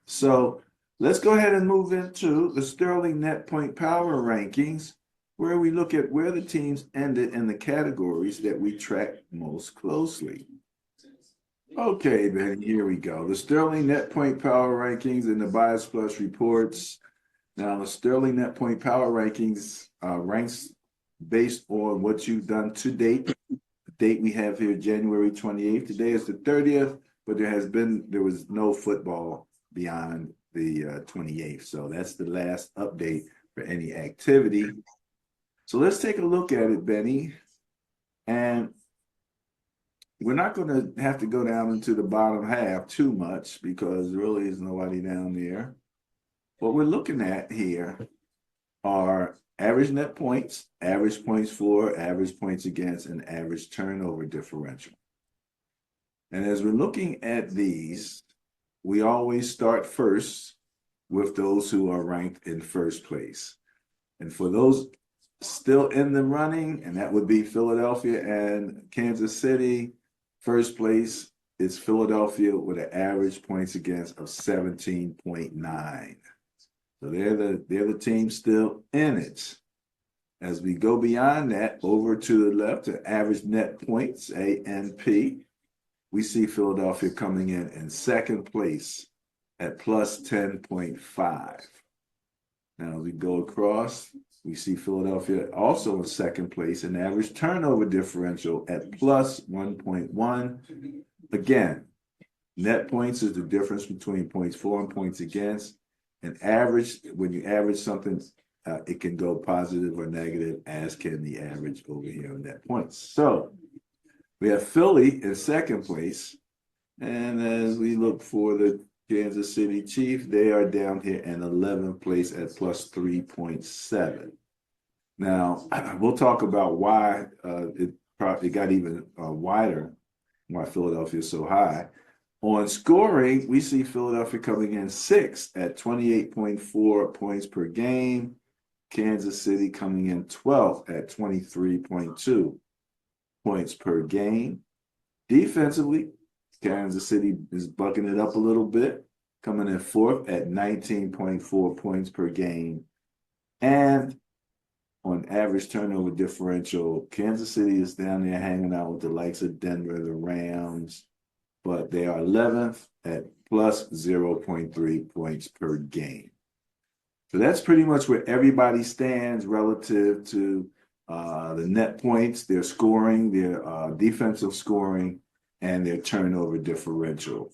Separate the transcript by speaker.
Speaker 1: So let's go ahead and move into the Sterling Net Point Power Rankings, where we look at where the teams ended in the categories that we track most closely. Okay, then here we go. The Sterling Net Point Power Rankings and the Bias Plus reports. Now, the Sterling Net Point Power Rankings ranks based on what you've done to date. The date we have here, January 28th. Today is the 30th, but there was no football beyond the 28th. So that's the last update for any activity. So let's take a look at it, Benny. And we're not going to have to go down into the bottom half too much because there really is nobody down there. What we're looking at here are average net points, average points for, average points against, and average turnover differential. And as we're looking at these, we always start first with those who are ranked in first place. And for those still in the running, and that would be Philadelphia and Kansas City, first place is Philadelphia with an average points against of 17.9. So they're the team still in it. As we go beyond that, over to the left, to average net points, ANP, we see Philadelphia coming in second place at plus 10.5. Now, as we go across, we see Philadelphia also in second place, an average turnover differential at plus 1.1. Again, net points is the difference between points for and points against. And average, when you average something, it can go positive or negative, as can the average over here on net points. So we have Philly in second place. And as we look for the Kansas City Chiefs, they are down here in 11th place at plus 3.7. Now, we'll talk about why it got even wider, why Philadelphia is so high. On scoring, we see Philadelphia coming in sixth at 28.4 points per game. Kansas City coming in 12th at 23.2 points per game. Defensively, Kansas City is bucking it up a little bit, coming in fourth at 19.4 points per game. And on average turnover differential, Kansas City is down there hanging out with the likes of Denver, the Rams, but they are 11th at plus 0.3 points per game. So that's pretty much where everybody stands relative to the net points, their scoring, their defensive scoring, and their turnover differential.